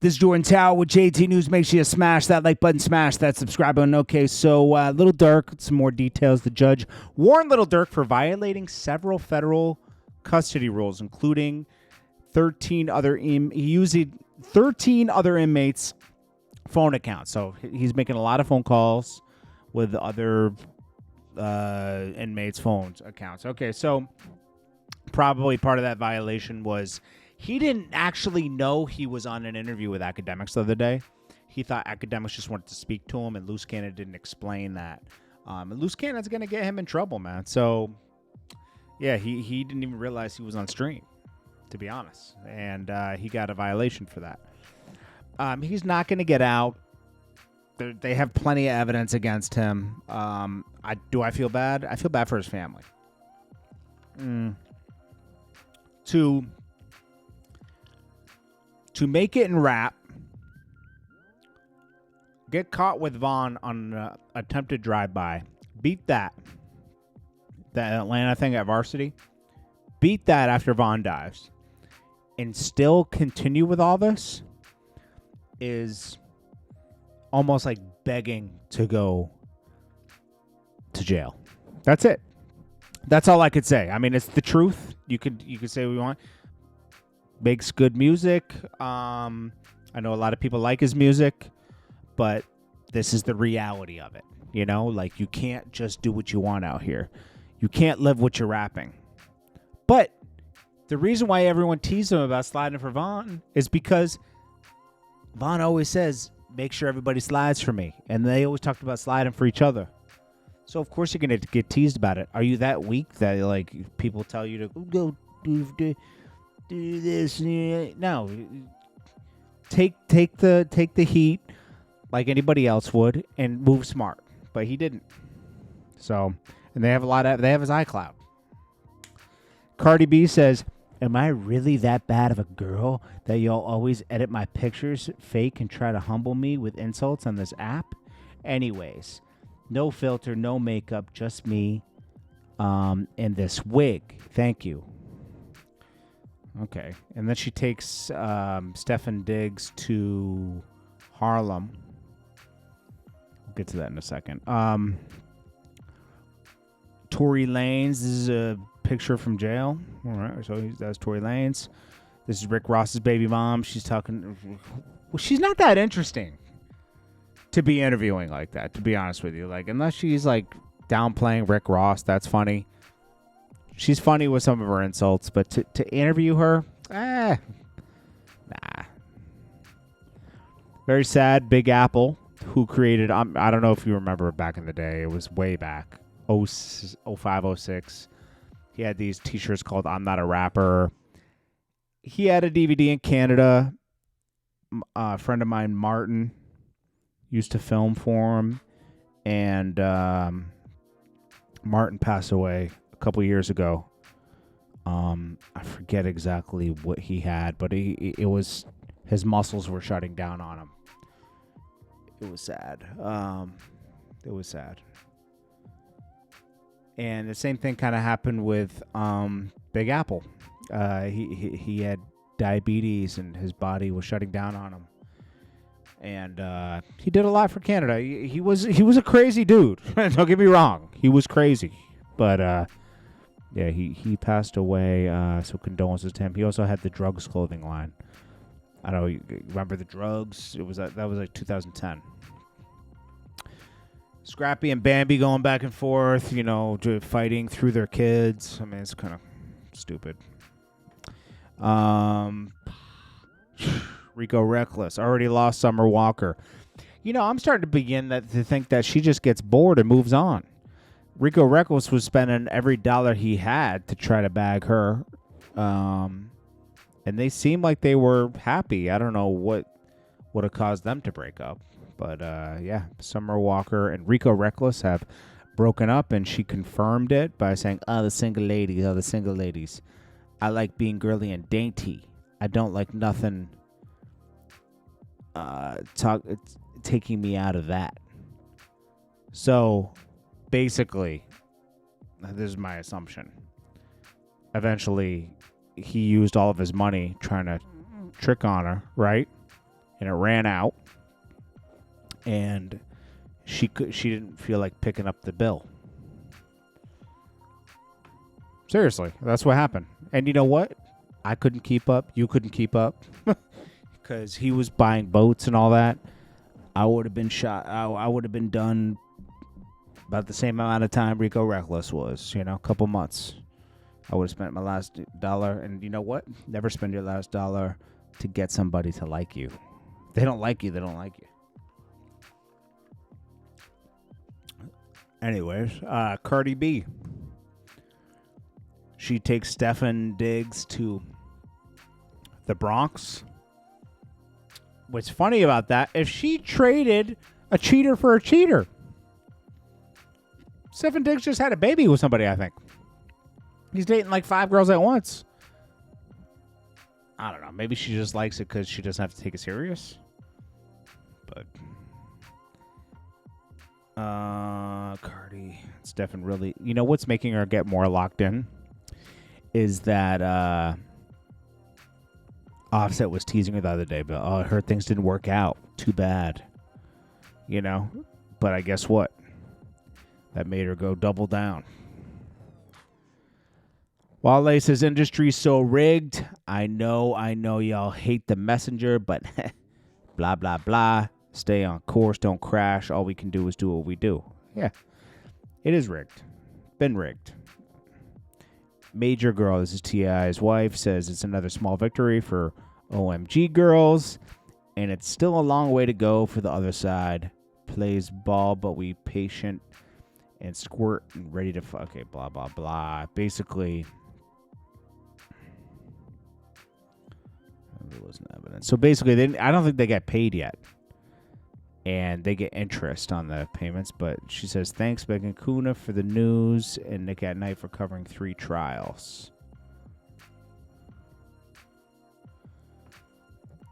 This is JordanTower with JT News. Make sure you smash that like button, smash that subscribe button. Okay, so Lil Durk, some more details. The judge warned Lil Durk for violating several federal custody rules, including 13 other he used 13 other inmates' phone accounts. So he's making a lot of phone calls with other inmates' phones accounts. Okay, so probably part of that violation was he didn't actually know he was on an interview with Academics the other day. He thought Academics just wanted to speak to him, and Loose Cannon didn't explain that. And Loose Cannon's going to get him in trouble, man. So, yeah, he didn't even realize he was on stream, to be honest. And he got a violation for that. He's not going to get out. They have plenty of evidence against him. Do I feel bad? I feel bad for his family. To make it in rap, get caught with Vaughn on an attempted drive-by, beat that Atlanta thing at Varsity, beat that after Vaughn dives, and still continue with all this is almost like begging to go to jail. That's it. That's all I could say. I mean, it's the truth. You could say what you want. Makes good music. I know a lot of people like his music, but this is the reality of it. You know, like you can't just do what you want out here. You can't live what you're rapping. But the reason why everyone teased him about sliding for Vaughn is because Vaughn always says, make sure everybody slides for me. And they always talked about sliding for each other. So, of course, you're going to get teased about it. Are you that weak that, like, people tell you to go do this? No. Take the heat like anybody else would and move smart. But he didn't. So, and they have his iCloud. Cardi B says, am I really that bad of a girl that y'all always edit my pictures fake and try to humble me with insults on this app? Anyways, no filter, no makeup, just me in this wig. Thank you. Okay. And then she takes Stefan Diggs to Harlem. We'll get to that in a second. Tory Lanez. This is a picture from jail. All right. So that's Tory Lanez. This is Rick Ross's baby mom. She's talking. Well, she's not that interesting to be interviewing like that, to be honest with you. Like, unless she's like downplaying Rick Ross, that's funny. She's funny with some of her insults, but to interview her, nah. Very sad. Big Apple, who created, I don't know if you remember back in the day, it was way back, 05, 06. He had these t-shirts called I'm Not a Rapper. He had a DVD in Canada. A friend of mine, Martin, used to film for him, and Martin passed away a couple years ago. I forget exactly what he had, but it was his muscles were shutting down on him. It was sad. It was sad. And the same thing kind of happened with Big Apple. He had diabetes and his body was shutting down on him. And he did a lot for Canada. He was a crazy dude. Don't get me wrong. He was crazy. But yeah, he passed away. So condolences to him. He also had the drugs clothing line. I don't know. You remember the drugs? That was like 2010. Scrappy and Bambi going back and forth, fighting through their kids. I mean, it's kind of stupid. Rico Recklezz already lost Summer Walker. I'm starting to begin to think that she just gets bored and moves on. Rico Recklezz was spending every dollar he had to try to bag her. And they seemed like they were happy. I don't know what would have caused them to break up. But, yeah, Summer Walker and Rico Recklezz have broken up, and she confirmed it by saying, the single ladies. I like being girly and dainty. I don't like nothing taking me out of that. So, basically, this is my assumption. Eventually, he used all of his money trying to trick on her, right? and it ran out, and she didn't feel like picking up the bill. Seriously, that's what happened. And you know what? I couldn't keep up. You couldn't keep up because he was buying boats and all that. I would have been shot. I would have been done about the same amount of time Rico Recklezz was. A couple months. I would have spent my last dollar. And you know what? Never spend your last dollar to get somebody to like you. If they don't like you, they don't like you. Anyways, Cardi B. She takes Stefan Diggs to the Bronx. What's funny about that, if she traded a cheater for a cheater. Stefan Diggs just had a baby with somebody, I think. He's dating like 5 girls at once. I don't know. Maybe she just likes it because she doesn't have to take it serious. But Cardi, Stefan really... You know what's making her get more locked in? Is that Offset was teasing her the other day, but I heard things didn't work out. Too bad. But I guess what? That made her go double down. Wale says, industry's so rigged. I know y'all hate the messenger, but blah, blah, blah. Stay on course, don't crash. All we can do is do what we do. Yeah, it is rigged. Been rigged. Major Girl, this is T.I.'s wife, says it's another small victory for OMG girls, and it's still a long way to go for the other side. Plays ball, but we patient and squirt and ready to okay, blah, blah, blah. Basically, there wasn't evidence. So basically, I don't think they get paid yet. And they get interest on the payments. But she says, thanks, Megan Kuna, for the news, and Nick at Night for covering 3 trials.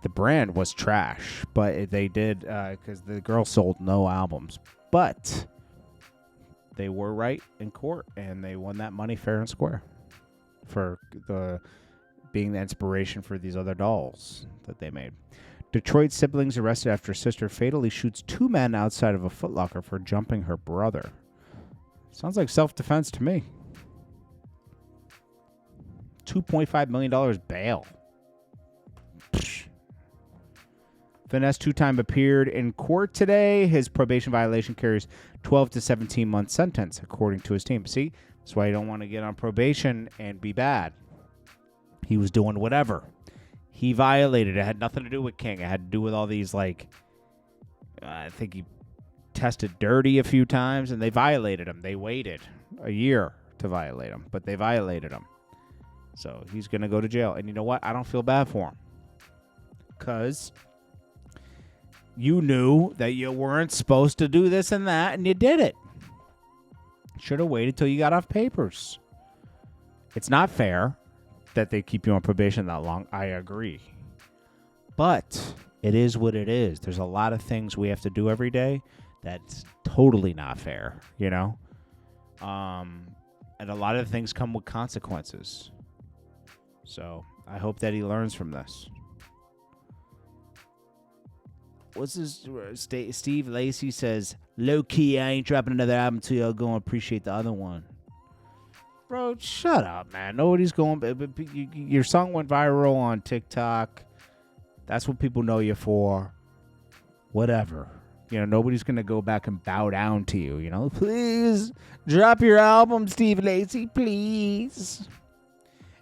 The brand was trash, but they did, because the girl sold no albums. But they were right in court, and they won that money fair and square for being the inspiration for these other dolls that they made. Detroit siblings arrested after sister fatally shoots 2 men outside of a Foot Locker for jumping her brother. Sounds like self-defense to me. $2.5 million bail. FInesse2Tymes appeared in court today. His probation violation carries 12 to 17 month sentence, according to his team. See, that's why you don't want to get on probation and be bad. He was doing whatever. He violated. It had nothing to do with King. It had to do with all these, I think he tested dirty a few times, and they violated him. They waited a year to violate him, but they violated him. So he's going to go to jail. And you know what? I don't feel bad for him. Because you knew that you weren't supposed to do this and that, and you did it. Should have waited till you got off papers. It's not fair that they keep you on probation that long. I agree. But it is what it is. There's a lot of things we have to do every day that's totally not fair, And a lot of things come with consequences. So I hope that he learns from this. What's this? Steve Lacy says, low-key, I ain't dropping another album till y'all go and appreciate the other one. Bro, shut up, man. Nobody's going... Your song went viral on TikTok. That's what people know you for. Whatever. Nobody's going to go back and bow down to you, Please, drop your album, Steve Lacy, please.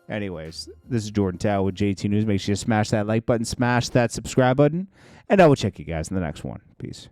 Anyways, this is Jordan Tower with JT News. Make sure you smash that like button, smash that subscribe button, and I will check you guys in the next one. Peace.